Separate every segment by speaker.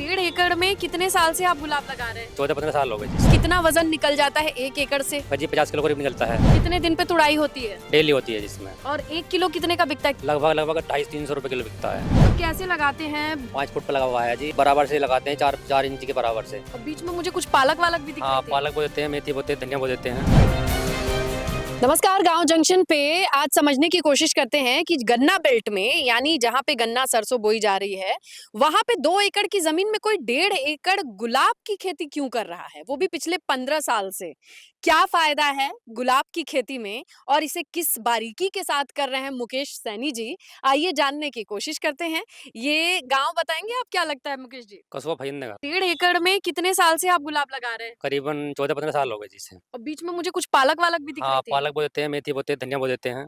Speaker 1: 1.5 एकड़ में कितने साल से आप गुलाब लगा रहे हैं?
Speaker 2: 14-15 साल हो गए जी।
Speaker 1: कितना वजन निकल जाता है 1 एकड़ से?
Speaker 2: जी 50 किलो करीब निकलता है।
Speaker 1: कितने दिन पे तुड़ाई होती है?
Speaker 2: डेली होती है जिसमें
Speaker 1: और 1 किलो कितने का बिकता है?
Speaker 2: लगभग 250-300 रुपए किलो बिकता है।
Speaker 1: तो कैसे लगाते हैं?
Speaker 2: 5 फुट पे लगा हुआ है जी, बराबर से लगाते हैं, 4 इंच के बराबर से।
Speaker 1: और बीच में मुझे कुछ पालक वालक भी दिख
Speaker 2: हाँ,
Speaker 1: रहे थे।
Speaker 2: पालक बो देते हैं, मेथी बोते हैं, धनिया बो देते हैं।
Speaker 1: नमस्कार, गांव जंक्शन पे आज समझने की कोशिश करते हैं कि गन्ना बेल्ट में यानी जहाँ पे गन्ना सरसों बोई जा रही है वहां पे 2 एकड़ की जमीन में कोई 1.5 एकड़ गुलाब की खेती क्यों कर रहा है, वो भी पिछले 15 साल से। क्या फायदा है गुलाब की खेती में और इसे किस बारीकी के साथ कर रहे हैं मुकेश सैनी जी, आइए जानने की कोशिश करते हैं। ये गांव बताएंगे आप, क्या लगता है मुकेश जी?
Speaker 2: कस्बा फरीदनगर।
Speaker 1: 1.5 एकड़ में कितने साल से आप गुलाब लगा रहे हैं?
Speaker 2: करीबन 14-15 साल हो गए जी इसे।
Speaker 1: और बीच में मुझे कुछ पालक वालक भी दिख
Speaker 2: हाँ,
Speaker 1: रहे थे।
Speaker 2: पालक बो देते हैं, मेथी बोते हैं, धनिया बो देते हैं।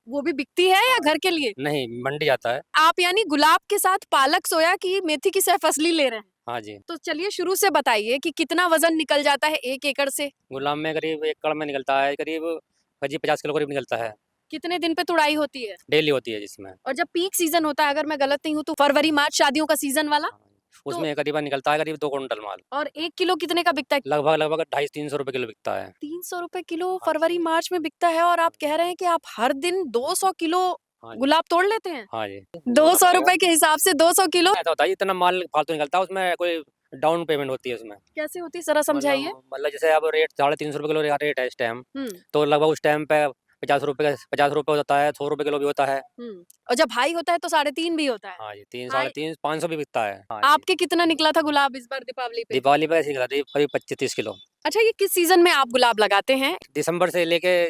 Speaker 1: वो भी बिकती है या घर के लिए?
Speaker 2: नहीं, मंडी जाता है।
Speaker 1: आप यानी गुलाब के साथ पालक, सोया की मेथी की सहफसली ले रहे हैं।
Speaker 2: हाँ जी।
Speaker 1: तो चलिए शुरू से बताइए कि कितना वजन निकल जाता है 1 एकड़ से?
Speaker 2: गुलाब में करीब 1 एकड़ में निकलता है करीब जी 50 किलो करीब निकलता है।
Speaker 1: कितने दिन पे तुड़ाई होती है?
Speaker 2: डेली होती है जिसमें।
Speaker 1: और जब पीक सीजन होता है, अगर मैं गलत नहीं हूँ तो फरवरी मार्च शादियों का सीजन वाला।
Speaker 2: हाँ, उसमें करीबन निकलता है करीब 2 कुंटल माल।
Speaker 1: और 1 किलो कितने का बिकता है?
Speaker 2: लगभग 250-300 रुपए किलो बिकता है।
Speaker 1: 300 रुपए किलो
Speaker 2: हाँ
Speaker 1: फरवरी
Speaker 2: जी।
Speaker 1: मार्च में बिकता है और आप कह रहे हैं कि आप हर दिन 200 किलो
Speaker 2: हाँ जी।
Speaker 1: गुलाब तोड़ लेते हैं?
Speaker 2: हाँ जी।
Speaker 1: 200 रुपए के हिसाब से 200 किलो
Speaker 2: ऐसा होता है इतना माल फालतू निकलता है, उसमें कोई डाउन पेमेंट होती है उसमें।
Speaker 1: कैसे होती है, जरा समझाइए।
Speaker 2: मतलब जैसे अब रेट 350 रुपए किलो रेट है इस टाइम,
Speaker 1: हम्म
Speaker 2: तो लगभग उस टाइम पे 50 रुपए होता है, 100 रुपए किलो भी होता है।
Speaker 1: और जब हाई होता है तो 3.5 भी होता है।
Speaker 2: हाँ जी, 3
Speaker 1: हाई।
Speaker 2: साढ़े 3 500 भी बिकता है। हाँ जी।
Speaker 1: आपके कितना निकला था गुलाब इस बार दीपावली पे?
Speaker 2: दीपावली पे ऐसे ही करीब 25-30 किलो।
Speaker 1: अच्छा, ये किस सीजन में आप गुलाब लगाते हैं?
Speaker 2: दिसंबर से लेके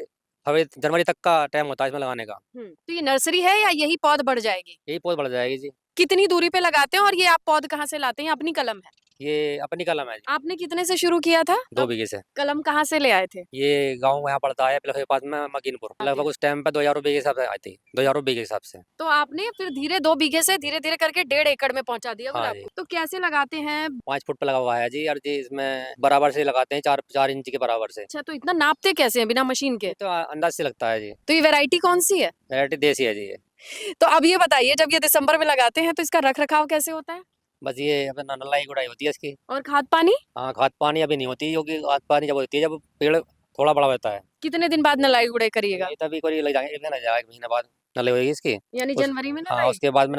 Speaker 2: फरवरी जनवरी तक का टाइम होता है इसमें लगाने का।
Speaker 1: तो ये नर्सरी है या यही पौध बढ़ जाएगी?
Speaker 2: यही पौध बढ़ जाएगी जी।
Speaker 1: कितनी दूरी पे लगाते हैं और ये आप पौध कहाँ से लाते हैं? अपनी कलम है?
Speaker 2: ये अपनी कलम है जी।
Speaker 1: आपने कितने से शुरू किया था?
Speaker 2: 2 बीघे से।
Speaker 1: कलम कहाँ से ले आए थे?
Speaker 2: ये गाँव यहाँ पड़ता है पहले पास में मकीनपुर। लगभग उस टाइम पे 2000 रुपए के हिसाब से आई थी, 2000 रुपए के हिसाब से।
Speaker 1: तो आपने फिर धीरे 2 बीघे से धीरे धीरे करके 1.5 एकड़ में पहुंचा दिया
Speaker 2: हाँ
Speaker 1: गुलाब
Speaker 2: जी।
Speaker 1: को। तो कैसे लगाते हैं?
Speaker 2: 5 फुट पे लगा हुआ है जी, और जी इसमें बराबर से लगाते हैं, 4 इंच के बराबर से।
Speaker 1: अच्छा, तो इतना नापते कैसे हैं बिना मशीन के?
Speaker 2: ये तो अंदाज से लगता है जी।
Speaker 1: तो ये वैरायटी कौन सी है?
Speaker 2: वैरायटी देसी है जी ये।
Speaker 1: तो अब ये बताइए, जब ये दिसंबर में लगाते हैं तो इसका रख रखाव कैसे होता है?
Speaker 2: बस ये अपना नलाई गुड़ाई होती है इसकी।
Speaker 1: और खाद पानी?
Speaker 2: हाँ, खाद पानी अभी नहीं होती, क्योंकि खाद पानी जब होती है जब पेड़ थोड़ा बड़ा होता है।
Speaker 1: कितने दिन बाद नलाई गुड़ाई करिएगा?
Speaker 2: ये तभी कोई लग जाएगा, 1 महीना जाएगा, 1 महीना बाद नलाई होगी इसकी।
Speaker 1: यानी
Speaker 2: उस
Speaker 1: जनवरी में
Speaker 2: हाँ,
Speaker 1: नलाई?
Speaker 2: उसके बाद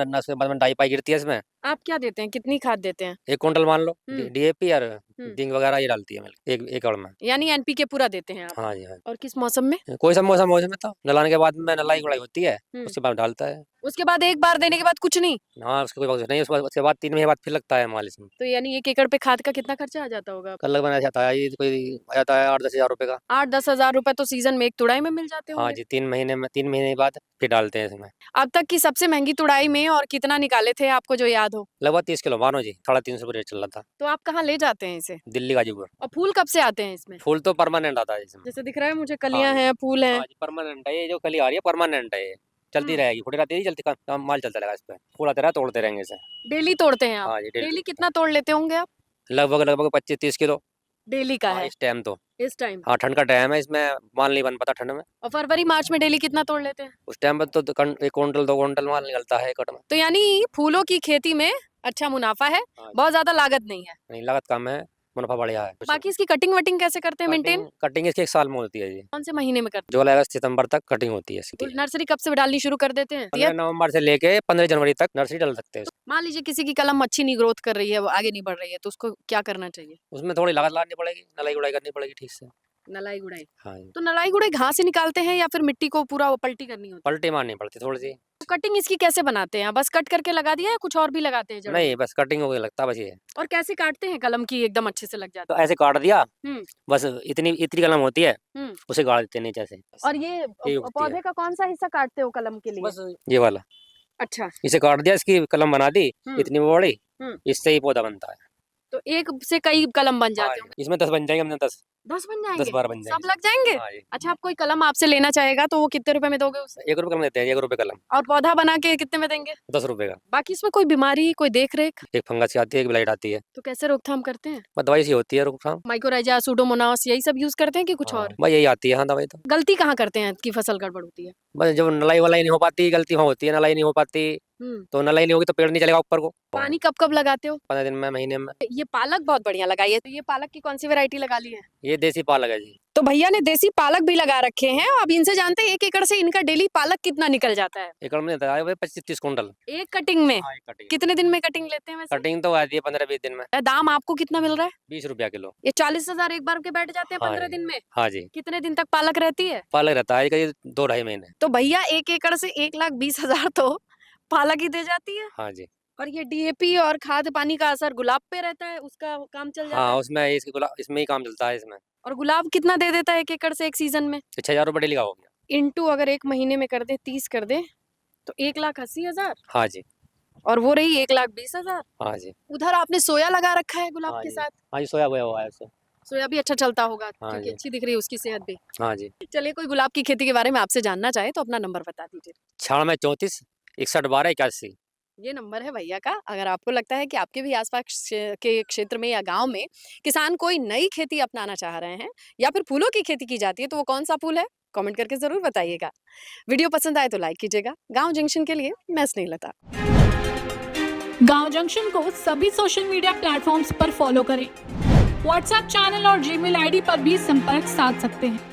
Speaker 2: में डाई पाई गिरती है इसमें।
Speaker 1: आप क्या देते हैं, कितनी खाद देते हैं?
Speaker 2: 1 कुंटल मान लो, डीएपी और
Speaker 1: हम्म।
Speaker 2: जिंक वगैरह ये डालती है मिल 1 एकड़ में।
Speaker 1: यानी एनपीके पूरा देते हैं आप?
Speaker 2: हाँ जी, हाँ।
Speaker 1: और किस मौसम में?
Speaker 2: कोई सा मौसम मौसम में तो नलाने के बाद में नलाई गुड़ाई होती है, उसके बाद डालता है।
Speaker 1: उसके बाद एक बार देने के बाद कुछ नहीं?
Speaker 2: हाँ, उसका कोई वक़्त नहीं, उसके बाद 3 महीने बाद फिर लगता है माल इसमें।
Speaker 1: तो यानी 1 एकड़ पे खाद का कितना खर्चा आ जाता होगा?
Speaker 2: कलर बनाया जाता है, ये कोई आ जाता है 8-10 हज़ार रुपए का।
Speaker 1: 8-10 हजार रुपए तो सीजन में एक तुड़ाई में मिल जाते
Speaker 2: हाँ
Speaker 1: होंगे।
Speaker 2: जी, 3 महीने बाद फिर डालते हैं इसमें।
Speaker 1: अब तक की सबसे महंगी तुड़ाई में और कितना निकाले थे आपको जो याद हो?
Speaker 2: लगभग 30 किलो मानो जी, 350 रुपए रेट चल रहा था।
Speaker 1: तो आप कहाँ ले जाते हैं इसे?
Speaker 2: दिल्ली गाजीपुर।
Speaker 1: और फूल कब से आते हैं इसमें?
Speaker 2: फूल तो परमानेंट आता है इसमें।
Speaker 1: जैसे दिख रहा है मुझे,
Speaker 2: हाँ
Speaker 1: कलियां
Speaker 2: जी।
Speaker 1: हैं, फूल हैं।
Speaker 2: हाँ जी, परमानेंट है, ये जो कली आ रही है परमानेंट है ये। चलती रहेगी, फुटे रहती है, चलती काम माल चलता रहेगा इस पे। फूल आते रहा तोड़ते रहेंगे इसे।
Speaker 1: डेली तोड़ते हैं आप?
Speaker 2: हाँ जी,
Speaker 1: डेली कितना तोड़ लेते होंगे आप?
Speaker 2: लगभग 25-30 किलो।
Speaker 1: डेली का
Speaker 2: हाँ,
Speaker 1: है
Speaker 2: इस टाइम तो।
Speaker 1: इस टाइम?
Speaker 2: हाँ, ठंड का टाइम है, इसमें माल नहीं बन पाता ठंड में।
Speaker 1: और फरवरी मार्च में डेली कितना तोड़ लेते हैं?
Speaker 2: उस टाइम पर तो 1 कुंटल 2 कुंटल माल निकलता है एकड़ में।
Speaker 1: तो यानी फूलों की खेती में अच्छा मुनाफा है,
Speaker 2: हाँ जी।
Speaker 1: बहुत ज्यादा लागत नहीं है।
Speaker 2: नहीं, लागत कम है, मुनाफा बढ़िया है।
Speaker 1: बाकी इसकी कटिंग वटिंग कैसे करते हैं, मेंटेन?
Speaker 2: कटिंग इसकी 1 साल में होती है जी।
Speaker 1: कौन से महीने में करते
Speaker 2: जुलाई अगस्त सितंबर तक कटिंग होती है
Speaker 1: हैं?
Speaker 2: इसकी।
Speaker 1: नर्सरी कब से डालनी शुरू कर देते हैं?
Speaker 2: 15 नवंबर से लेके 15 जनवरी तक नर्सरी डाल सकते हैं।
Speaker 1: मान लीजिए किसी की कलम अच्छी नहीं ग्रोथ कर रही है, वो आगे नहीं बढ़ रही है, तो उसको क्या करना चाहिए?
Speaker 2: उसमें थोड़ी लागत लगानी पड़ेगी, नलाई गुड़ाई करनी पड़ेगी ठीक से।
Speaker 1: नलाई गुड़ाई?
Speaker 2: हाँ जी।
Speaker 1: तो नलाई गुड़ाई घास से निकालते हैं या फिर मिट्टी को पूरा वो पलटी करनी होती
Speaker 2: पलटी मारनी पड़ती थोड़ी सी।
Speaker 1: है? तो कटिंग इसकी कैसे बनाते हैं? बस कट करके लगा दिया या कुछ और भी लगाते हैं जड़ में?
Speaker 2: नहीं, बस कटिंग हो गई लगता है बस ये।
Speaker 1: और कैसे काटते हैं कलम की एकदम अच्छे से लग जाती
Speaker 2: तो ऐसे काट दिया,
Speaker 1: हम्म
Speaker 2: बस इतनी कलम होती है,
Speaker 1: हम्म
Speaker 2: उसे गाड़ देते हैं नीचे से।
Speaker 1: और ये
Speaker 2: ये उगती
Speaker 1: पौधे
Speaker 2: है।
Speaker 1: का कौन सा हिस्सा काटते हो कलम के लिए?
Speaker 2: बस ये वाला,
Speaker 1: अच्छा।
Speaker 2: इसे काट दिया, इसकी कलम बना दी, इतनी बड़ी,
Speaker 1: हम्म।
Speaker 2: इससे ही पौधा बनता है।
Speaker 1: तो एक से कई कलम बन
Speaker 2: हाँ,
Speaker 1: जाते होंगे?
Speaker 2: इसमें 10 बन जाएंगे, हमने 10
Speaker 1: 10 बन
Speaker 2: 10
Speaker 1: जाएंगे?
Speaker 2: 12 बन
Speaker 1: सब
Speaker 2: जाएंगे।
Speaker 1: लग जाएंगे?
Speaker 2: हाँ जी।
Speaker 1: अच्छा, आप कोई कलम आपसे लेना चाहेगा तो वो कितने रुपए में दोगे उसे?
Speaker 2: 1 रुपए कलम देते हैं, 1 रुपए कलम,
Speaker 1: और पौधा बना के कितने में देंगे?
Speaker 2: 10 रुपए का।
Speaker 1: बाकी इसमें कोई बीमारी, कोई देख रेख?
Speaker 2: एक फंगस की आती है, एक ब्लाइट आती है।
Speaker 1: तो कैसे रोकथाम करते हैं?
Speaker 2: बस दवाई सी होती है रोकथाम।
Speaker 1: माइकोराइजा, सूडोमोनास यही सब यूज करते हैं कि कुछ
Speaker 2: हाँ,
Speaker 1: और?
Speaker 2: बस यही आती है, हाँ दवाई तो।
Speaker 1: गलती कहाँ करते हैं कि फसल गड़बड़ होती है?
Speaker 2: बस जब नलाई वलाई नहीं हो पाती, गलती वहाँ होती है, नलाई नहीं हो पाती,
Speaker 1: हम्म।
Speaker 2: तो नलाई नहीं होगी तो पेड़ नहीं चलेगा ऊपर को।
Speaker 1: पानी कब कब लगाते हो?
Speaker 2: 15 दिन में, महीने में।
Speaker 1: ये पालक बहुत बढ़िया लगाई है। तो ये पालक की कौन सी वैरायटी लगा ली है?
Speaker 2: ये देसी पालक है जी।
Speaker 1: तो भैया ने देसी पालक भी लगा रखे हैं। अब इनसे जानते हैं 1 एकड़ से इनका डेली पालक कितना निकल जाता है?
Speaker 2: एकड़ में देता है भाई 25-30 कुंटल।
Speaker 1: एक कटिंग में?
Speaker 2: हाँ, एक कटिंग।
Speaker 1: कितने दिन में कटिंग लेते हैं वैसे?
Speaker 2: कटिंग तो आती है 15-20 दिन में।
Speaker 1: दाम आपको कितना मिल रहा है?
Speaker 2: 20 रुपया किलो।
Speaker 1: ये 40,000 एक बार के बैठ जाते हैं
Speaker 2: हाँ
Speaker 1: 15
Speaker 2: जी।
Speaker 1: दिन में?
Speaker 2: हाँ जी।
Speaker 1: कितने दिन तक पालक रहती है?
Speaker 2: पालक रहता है करीब 2-2.5 महीने।
Speaker 1: तो भैया 1 एकड़ से 1,20,000 तो पालक ही दे जाती है।
Speaker 2: हाँ जी।
Speaker 1: और ये डीएपी और खाद पानी का असर गुलाब पे रहता है, उसका काम चल जाता
Speaker 2: हाँ,
Speaker 1: है।
Speaker 2: उसमें इसमें ही काम चलता है इसमें।
Speaker 1: और गुलाब कितना दे देता है 1 एकड़ से एक सीजन में?
Speaker 2: 6000 रुपये डेली का हो गया।
Speaker 1: इंटू अगर 1 महीने में कर दे 30 कर दे तो 1,80,000
Speaker 2: हाँ जी।
Speaker 1: और वो रही 1,20,000।
Speaker 2: हाँ जी।
Speaker 1: उधर आपने सोया लगा रखा है गुलाब
Speaker 2: हाँ
Speaker 1: के
Speaker 2: जी।
Speaker 1: साथ।
Speaker 2: हाँ जी, सोया बोया हुआ है उससे।
Speaker 1: सोया भी अच्छा चलता होगा
Speaker 2: हाँ
Speaker 1: क्योंकि
Speaker 2: जी।
Speaker 1: अच्छी दिख रही है उसकी सेहत भी।
Speaker 2: हाँ जी।
Speaker 1: चलिए, कोई गुलाब की खेती के बारे में आपसे जानना चाहे तो अपना नंबर बता दीजिए।
Speaker 2: 96 61 12 81।
Speaker 1: ये नंबर है भैया का। अगर आपको लगता है कि आपके भी आसपास के क्षेत्र में या गांव में किसान कोई नई खेती अपनाना चाह रहे हैं या फिर फूलों की खेती की जाती है तो वो कौन सा फूल है, कमेंट करके जरूर बताइएगा। वीडियो पसंद आए तो लाइक कीजिएगा। गांव जंक्शन के लिए मैं स्नेहलता।
Speaker 3: गांव जंक्शन को सभी सोशल मीडिया प्लेटफॉर्म्स पर फॉलो करें। व्हाट्सएप चैनल और जीमेल आईडी पर भी संपर्क साध सकते हैं।